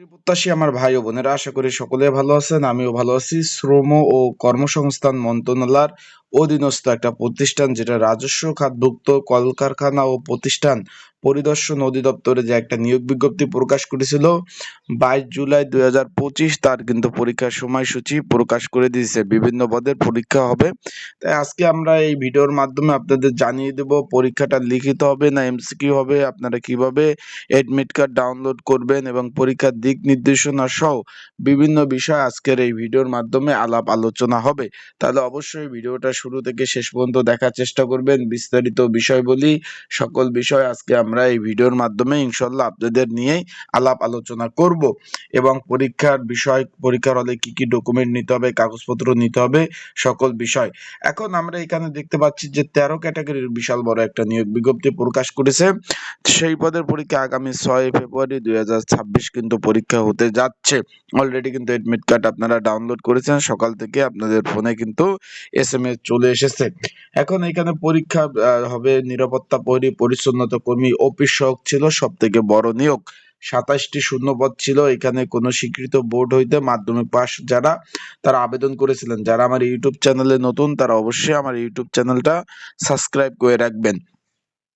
প্রত্যাশী আমার ভাই ও বোনেরা, আশা করি সকলে ভালো আছেন। আমিও ভালো আছি। শ্রম ও কর্মসংস্থান মন্ত্রণালয়ের অধীনস্থ একটা প্রতিষ্ঠান, যেটা রাজস্ব খাতভুক্ত কলকারখানা ও প্রতিষ্ঠান পরিদর্শন অধিদপ্তরে যে একটা নিয়োগ বিজ্ঞপ্তি প্রকাশ করেছিল 22 জুলাই 2025, তার কিন্তু পরীক্ষার সময়সূচি প্রকাশ করে দিয়েছে। বিভিন্ন পদের পরীক্ষা হবে। তাই আজকে আমরা এই ভিডিওর মাধ্যমে আপনাদের জানিয়ে দেব পরীক্ষাটা লিখিত হবে না এমসিকিউ হবে, আপনারা কিভাবে এডমিট কার্ড ডাউনলোড করবেন এবং পরীক্ষার দিক নির্দেশনা সহ বিভিন্ন বিষয় আজকের এই ভিডিওর মাধ্যমে আলাপ আলোচনা হবে। তাহলে অবশ্যই ভিডিওটা শুরু থেকে শেষ পর্যন্ত দেখার চেষ্টা করবেন। বিস্তারিত বিষয় বলি, সকল বিষয় আজকে আমরা এই ভিডিওর মাধ্যমে ইনশাল্লাহ আপনাদের নিয়েই আলাপ আলোচনা করব। এবং পরীক্ষার বিষয়, পরীক্ষার হলে কি কি ডকুমেন্ট নিতে হবে, কাগজপত্র নিতে হবে, সকল বিষয়। এখন আমরা এখানে দেখতে পাচ্ছি যে 13 ক্যাটাগরির বিশাল বড় একটা নিয়োগ বিজ্ঞপ্তি প্রকাশ করেছে। সেই পদের পরীক্ষা আগামী 6 ফেব্রুয়ারি 2026 কিন্তু পরীক্ষা হতে যাচ্ছে। অলরেডি কিন্তু এডমিট কার্ড আপনারা ডাউনলোড করেছেন, সকাল থেকে আপনাদের ফোনে কিন্তু SMS চলে এসেছে। এখন এখানে পরীক্ষা হবে নিরাপত্তা প্রহরী, পরিচ্ছন্নতা কর্মী, অফিস সহক ছিল সব থেকে বড় নিয়োগ। 27টি শূন্যপদ ছিল। এখানে কোনো স্বীকৃত বোর্ড হইতে মাধ্যমিক পাস যারা, তারা আবেদন করেছিলেন। যারা আমার ইউটিউব চ্যানেলে নতুন, তারা অবশ্যই আমার ইউটিউব চ্যানেলটা সাবস্ক্রাইব করে রাখবেন।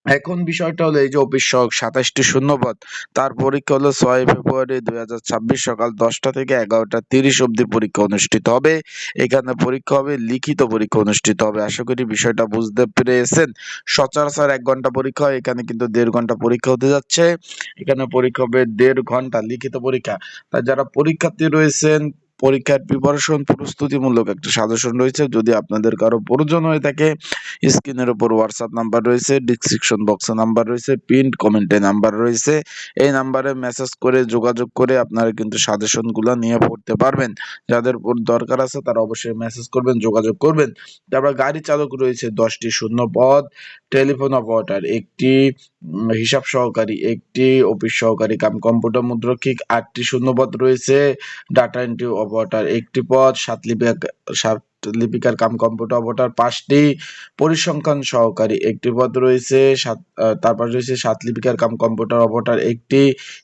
এখন বিষয়টা হলো, এই যে অফিস সহক 27টি শূন্যপদ, তার পরীক্ষা হলো 6 ফেব্রুয়ারি 2026 সকাল 10টা থেকে 11টা 30 অবধি পরীক্ষা অনুষ্ঠিত হবে। এখানে পরীক্ষা হবে, লিখিত পরীক্ষা অনুষ্ঠিত হবে। আশা করি বিষয়টা বুঝতে পেরেছেন। সচরাচর 1 ঘন্টা পরীক্ষা হয়, এখানে কিন্তু 1.5 ঘন্টা পরীক্ষা হতে যাচ্ছে। এখানে পরীক্ষা হবে 1.5 ঘন্টা লিখিত পরীক্ষা। তাই যারা পরীক্ষার্থী রয়েছেন, পরীক্ষার প্রিপারেশন প্রস্তুতিমূলক একটা সাজেশন রয়েছে। যদি আপনাদের কারো প্রয়োজন হয়ে থাকে, স্ক্রিনের উপর হোয়াটসঅ্যাপ নাম্বার রয়েছে, ডিসক্রিপশন বক্সে নাম্বার রয়েছে, পিন্ড কমেন্টে নাম্বার রয়েছে। এই নাম্বারে মেসেজ করে যোগাযোগ করে আপনারা কিন্তু সাজেশনগুলো নিয়ে পড়তে পারবেন। যাদের দরকার আছে তারা অবশ্যই মেসেজ করবেন, যোগাযোগ করবেন। তারপর গাড়ি চালক রয়েছে 10টি শূন্য পদ, টেলিফোন অপারেটর একটি, হিসাব সহকারী একটি, অফিস সহকারী কাম কম্পিউটার মুদ্রক্ষিক 8টি শূন্যপদ রয়েছে, ডাটা এন্ট্রি অপারেটর একটি পদ, লিপিকার কাম কম্পিউটার অপারেটর 5টি, পরিসংখ্যান সহকারী একটি পদ রয়েছে, তারপর রয়েছে 7 লিপিকার কাম কম্পিউটার অপারেটর একটি,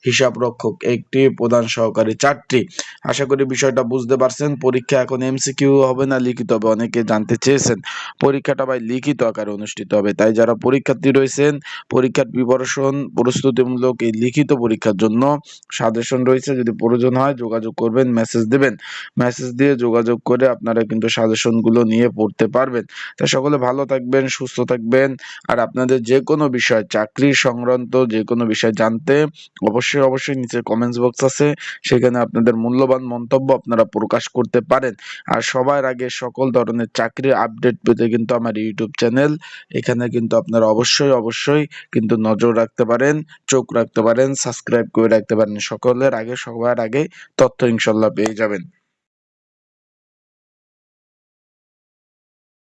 হিসাব রক্ষক একটি, প্রধান সহকারী 4টি। আশা করি বিষয়টা বুঝতে পারছেন। পরীক্ষা এখন এমসিকিউ হবে না লিখিত হবে, অনেকে জানতে চেয়েছেন। পরীক্ষাটা ভাই লিখিত আকারে অনুষ্ঠিত হবে। তাই যারা পরীক্ষার্থী রয়েছেন, পরীক্ষার প্রিপারেশন প্রস্তুতিমূলক এই লিখিত পরীক্ষার জন্য সাজেশন রয়েছে। যদি প্রয়োজন হয় যোগাযোগ করবেন, মেসেজ দিবেন। মেসেজ দিয়ে যোগাযোগ করে আপনারা কিন্তু সাজেশনগুলো নিয়ে পড়তে পারবেন। তা সকলে ভালো থাকবেন, সুস্থ থাকবেন। আর আপনাদের যে কোনো বিষয়, চাকরি সংক্রান্ত যে কোনো বিষয় জানতে অবশ্যই নিচে কমেন্টস বক্স আছে, সেখানে আপনাদের মূল্যবান মন্তব্য আপনারা প্রকাশ করতে পারেন। আর সবার আগে সকল ধরনের চাকরির আপডেট পেতে কিন্তু আমার ইউটিউব চ্যানেল, এখানে কিন্তু আপনারা অবশ্যই কিন্তু নজর রাখতে পারেন, চোখ রাখতে পারেন, সাবস্ক্রাইব করে রাখতে পারেন। সকলের আগে, সবার আগে তথ্য ইনশাল্লাহ পেয়ে যাবেন।